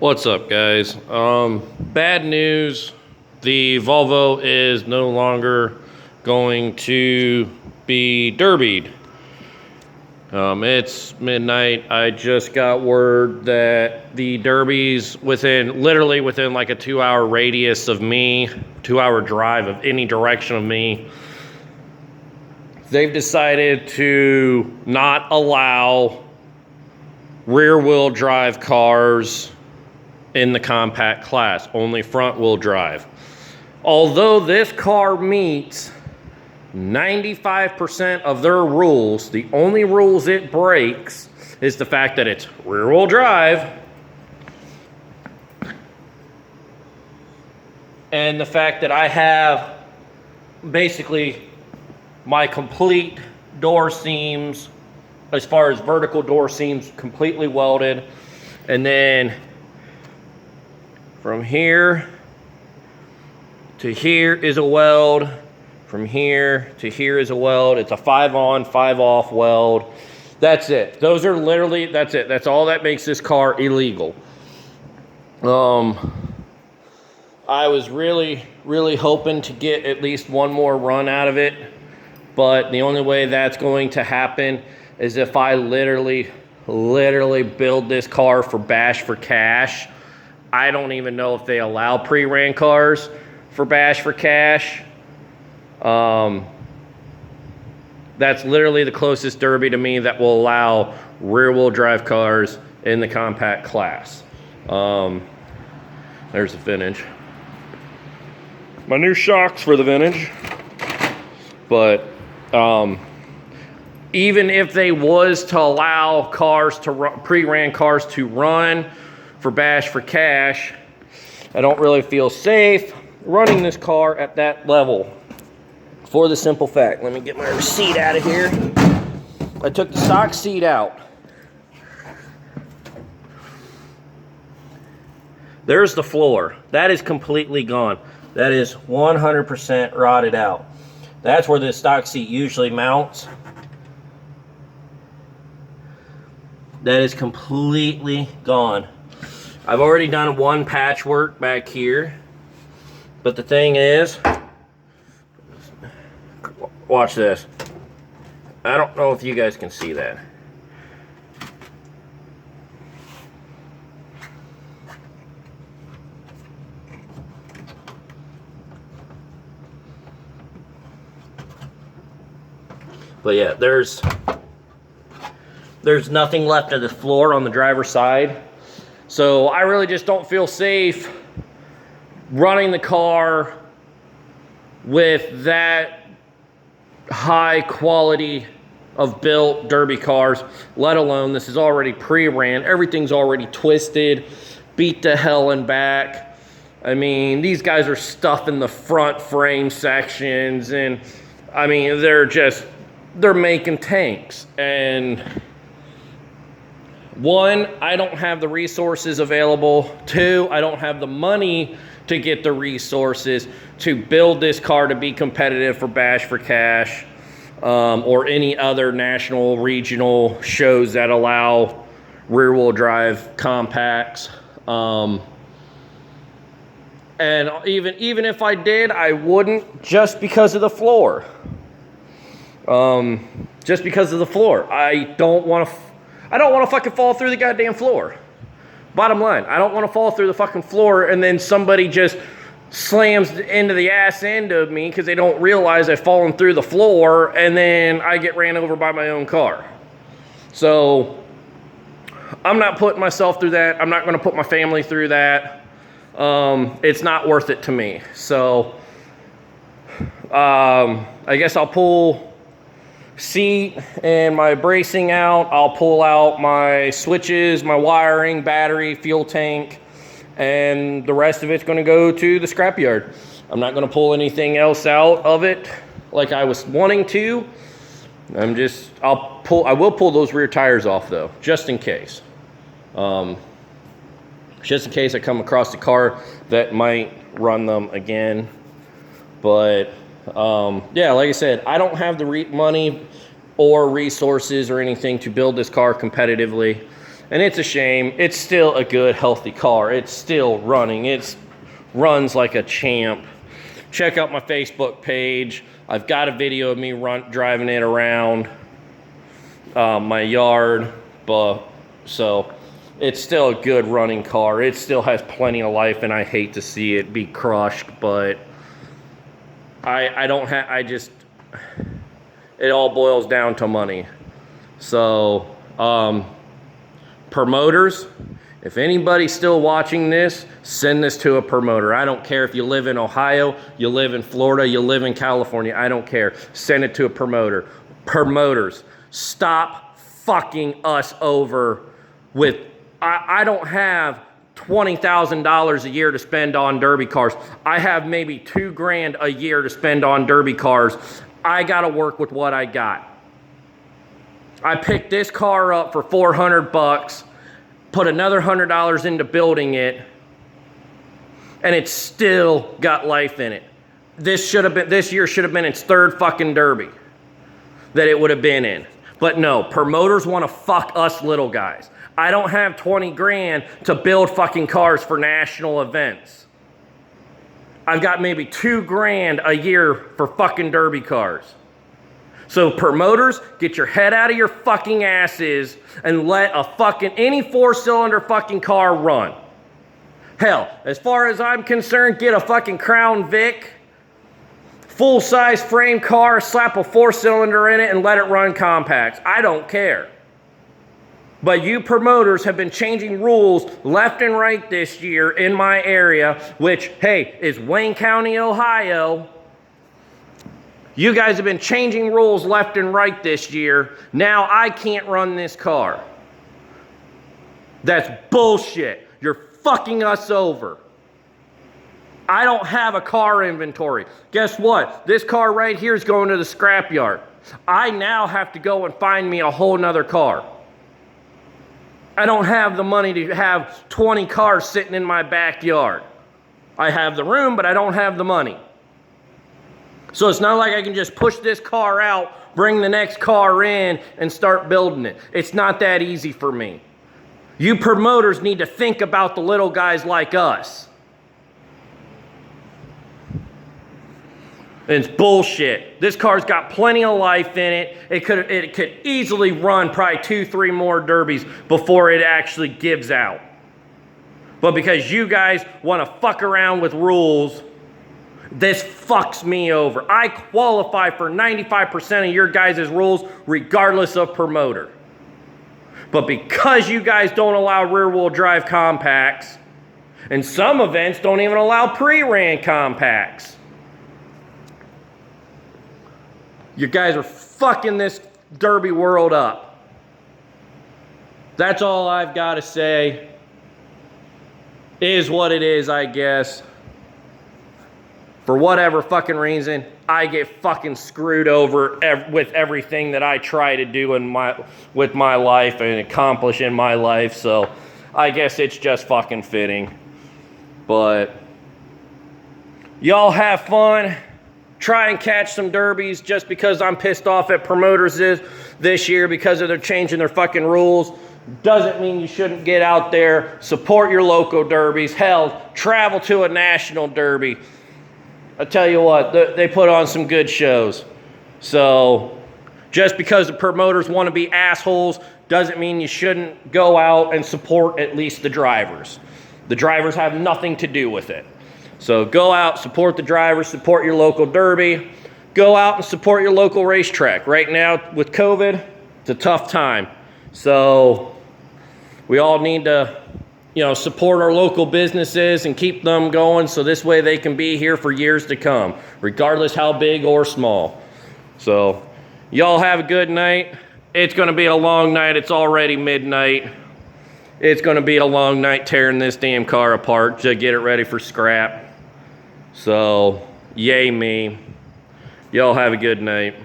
What's up, guys? Bad news. The Volvo is no longer going to be derbied. It's midnight. I just got word that the derbies literally within like a 2-hour radius of me, 2-hour drive of any direction of me, they've decided to not allow rear-wheel drive cars in the compact class, only front wheel drive. Although this car meets 95% of their rules, the only rules it breaks is the fact that it's rear wheel drive and the fact that I have basically my complete door seams, as far as vertical door seams, completely welded, and then from here to here is a weld. From here to here is a weld. It's a 5 on, 5 off weld. That's it. Those are literally, that's it. That's all that makes this car illegal. I was really hoping to get at least one more run out of it, but the only way that's going to happen is if I literally build this car for Bash for Cash. I don't even know if they allow pre-ran cars for Bash for Cash. That's literally the closest derby to me that will allow rear-wheel drive cars in the compact class. There's the Vintage. My new shocks for the Vintage. But even if they was to allow cars to run, pre-ran cars to run for Bash for Cash, I don't really feel safe running this car at that level, for the simple fact, let me get my receipt out of here. I took the stock seat out. There's the floor. That is completely gone. That is 100% rotted out. That's where the stock seat usually mounts. That is completely gone. I've already done one patchwork back here, but the thing is, watch this. I don't know if you guys can see that. But yeah, there's nothing left of the floor on the driver's side. So I really just don't feel safe running the car with that high quality of built derby cars, let alone this is already pre-ran. Everything's already twisted, beat to hell and back. I mean, these guys are stuffing the front frame sections, and I mean, they're making tanks. And one, I don't have the resources available. Two, I don't have the money to get the resources to build this car to be competitive for Bash for Cash, or any other national, regional shows that allow rear-wheel drive compacts. And even if I did, I wouldn't, just because of the floor. Just because of the floor. I don't want to fucking fall through the goddamn floor. Bottom line, I don't want to fall through the fucking floor and then somebody just slams into the ass end of me because they don't realize I've fallen through the floor, and then I get ran over by my own car. So I'm not putting myself through that. I'm not going to put my family through that. It's not worth it to me. So I guess I'll pull seat and my bracing out. I'll pull out my switches, my wiring, battery, fuel tank, and the rest of it's going to go to the scrapyard. I'm not going to pull anything else out of it like I was wanting to. I will pull those rear tires off though, just in case. Just in case I come across a car that might run them again. But yeah, like I said, I don't have the money or resources or anything to build this car competitively. And it's a shame. It's still a good, healthy car. It's still running. It runs like a champ. Check out my Facebook page. I've got a video of me driving it around my yard. So it's still a good running car. It still has plenty of life, and I hate to see it be crushed, but it all boils down to money. So, promoters, if anybody's still watching this, send this to a promoter. I don't care if you live in Ohio, you live in Florida, you live in California, I don't care. Send it to a promoter. Promoters, stop fucking us over with, I don't have $20,000 a year to spend on derby cars. I have maybe $2,000 a year to spend on derby cars. I gotta work with what I got. I picked this car up for $400, put another $100 into building it, and it's still got life in it. This year should have been its third fucking derby that it would have been in. But no, promoters want to fuck us little guys. I don't have 20 grand to build fucking cars for national events. I've got maybe 2 grand a year for fucking derby cars. So promoters, get your head out of your fucking asses and let any 4-cylinder fucking car run. Hell, as far as I'm concerned, get a fucking Crown Vic, full-size frame car, slap a 4-cylinder in it and let it run compacts. I don't care. But you promoters have been changing rules left and right this year in my area, which, hey, is Wayne County, Ohio. You guys have been changing rules left and right this year. Now I can't run this car. That's bullshit. You're fucking us over. I don't have a car inventory. Guess what? This car right here is going to the scrapyard. I now have to go and find me a whole nother car. I don't have the money to have 20 cars sitting in my backyard. I have the room, but I don't have the money. So it's not like I can just push this car out, bring the next car in, and start building it. It's not that easy for me. You promoters need to think about the little guys like us. It's bullshit. This car's got plenty of life in it. It could easily run probably 2-3 more derbies before it actually gives out. But because you guys want to fuck around with rules, this fucks me over. I qualify for 95% of your guys' rules regardless of promoter. But because you guys don't allow rear-wheel drive compacts, and some events don't even allow pre-ran compacts, you guys are fucking this derby world up. That's all I've got to say. Is what it is, I guess. For whatever fucking reason, I get fucking screwed over with everything that I try to do with my life and accomplish in my life. So I guess it's just fucking fitting. But y'all have fun. Try and catch some derbies. Just because I'm pissed off at promoters this year because they're changing their fucking rules doesn't mean you shouldn't get out there, support your local derbies. Hell, travel to a national derby. I tell you what, they put on some good shows. So just because the promoters want to be assholes doesn't mean you shouldn't go out and support at least the drivers. The drivers have nothing to do with it. So go out, support the drivers, support your local derby. Go out and support your local racetrack. Right now with COVID, it's a tough time. So we all need to, support our local businesses and keep them going so this way they can be here for years to come, regardless how big or small. So y'all have a good night. It's going to be a long night. It's already midnight. It's going to be a long night tearing this damn car apart to get it ready for scrap. So, yay me. Y'all have a good night.